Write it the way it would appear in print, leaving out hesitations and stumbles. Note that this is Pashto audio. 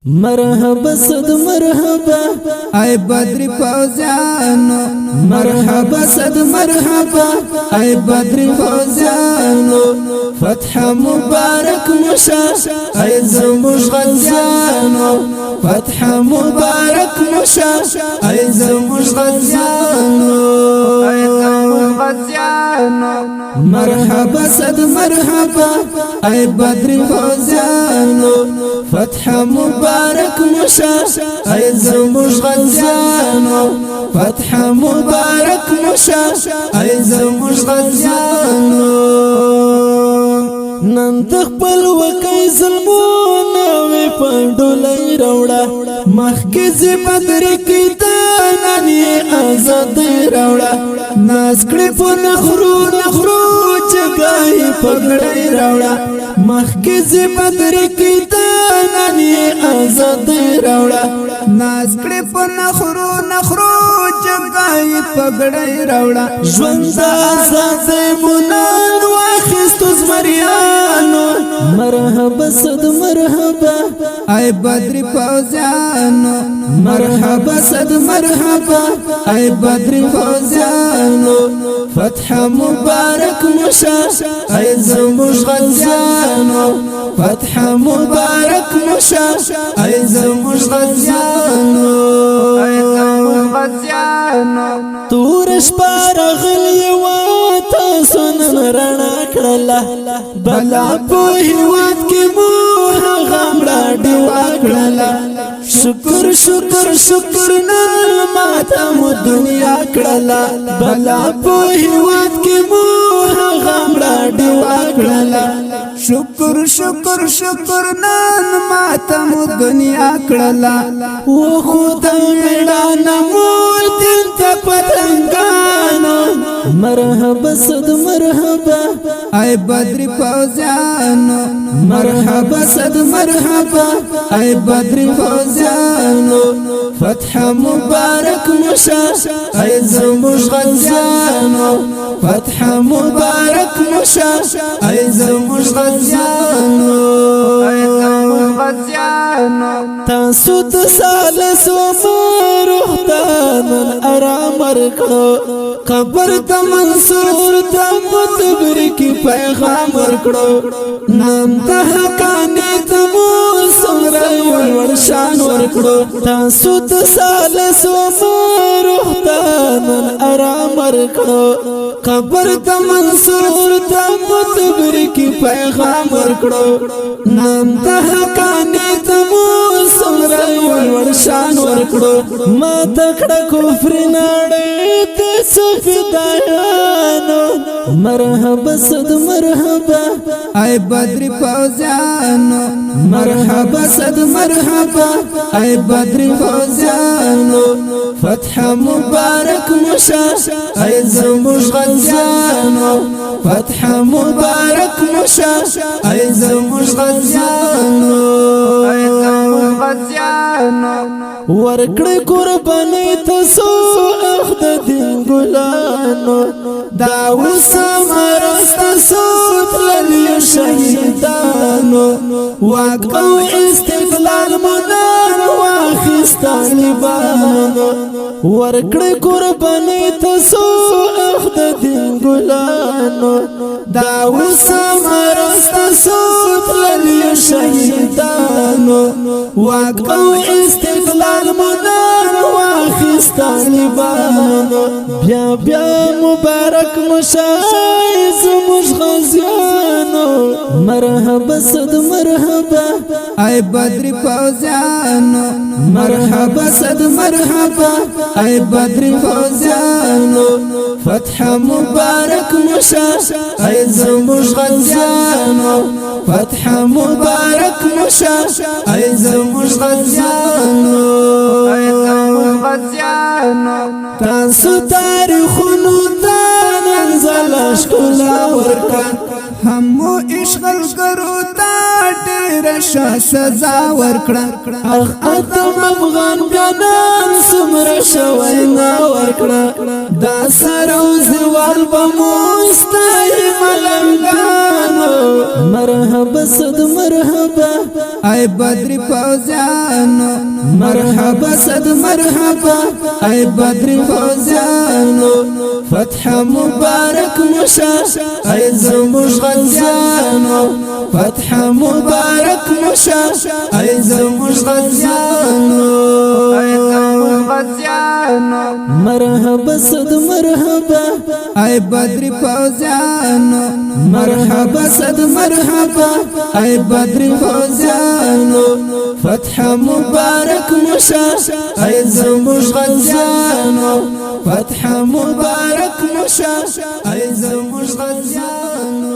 مرحبا صد مرحبا اے بدر فوزیانو مرحبا صد مرحبا اے بدر فوزیانو فتح مبارک مشا اے زموږ غزیانو فتح مبارک مشا اے زموږ غزیانو اے زموږ غزیانو مرحبا صد مرحبا اے بدر فوزیانو فتح مبارک مشا اے زموږ غزیانو فتح مبارک مشا اے زموږ غزیانو نن تخپل وکای ظلمونه وی پندولای روړه مخکې بدر کې دانانی آزاد روړه ناز کړې په نخرو چګای پګړې روړه مخکې بدر کې دانانی آزاد روړه ناز کړې په نخرو چګای پګړې روړه ژوند آزاد مونان واخستو زمریانو مرحبا صد مرحبا اے بدر فوزیانو مرحبا صد مرحبا اے بدر فوزیانو فتح مبارک مشا اے زموږ غزیانو فتح مبارک مشا اے زموږ غزیانو اے زموږ غزیانو تور شپه راغلی وه تاسو نن رڼا کړله بلا په هیواد کې مو هغه مړه ډیوه کړله شکر شکر شکر نن ماته مو دنیا کړله بلا په هیواد کې مو هغه مړه ډیوه کړله شکر شکر شکر نن ماته مو دنیا کړله و خدا میړانه مو دین ته پتنګانو مرحبا صد مرحبا اے بدر فوزیانو مرحبا صد مرحبا اے بدر فوزیانو فتح مبارک مشا اے زموږ غزیانو فتح مبارک مشا اے زموږ غزیانو اے زموږ غزیانو تاسو د سالسو روح ته نن آرام ورکړو قبر ته منصور ته متبر کی پیغام ورکړو نام ته حقانیت مو څومره ور شان ورکړو تاسو د سالسو روح ته نن آرام ورکړو قبر ته منصور ته متبر کی پیغام ورکړو نام ته حقانیت مو څومره ور شان ورکړو ما تکړه کفر نړۍ ته سفدایانو مرحبا صد مرحبا اے بدر فوزیانو مرحبا صد مرحبا اے بدر فوزیانو فتح مبارک مشا اے زموږ غزیانو فتح مبارک مشا اے زموږ غزیانو اے زموږ غزیانو ورکړې قرباني تاسو اخد دین ګلانو دا وسمرست سوتل شهیدانو واک او استقلال مونږ واخیست طالبانو ورکړې قرباني تاسو اخد دین ګلانو دا وسمرست سوتل شهیدانو واک او استقلال مونږ واخیست طالبانو بیا بیا مبارک مشای زموږ غزیانو مرحبا صد مرحبا اے بدر فوزیانو مرحبا صد مرحبا اے بدر فوزیانو فتح مبارک مشا اے زموږ غزیانو فتح مبارک مشا اے زموږ غزیانو اے زموږ غزیانو تاسو تاریخونو ته نن زله ښکلا ورکړه همو اشغال ګرو ته ډېر ښه سزا ورکړه اخ اتم افغان بیانان سمره شوی نا ورکړه دا سرو زوال بموستای ملنګانو مرحبا صد مرحبا ای بدر فوزیانو مرحبا صد مرحبا ای بدر فوزیانو فتح مبارک مشا ای زموږ غزیانو فتح مبارک مشا ای زموږ غزیانو مرحبا صد مرحبا ای بدر فوزیانو مرحبا صد مرحبا ای بدر فوزیانو فتح مبارک مشا ای زموږ غزیانو فتح مبارک مشا ای زموږ غزیانو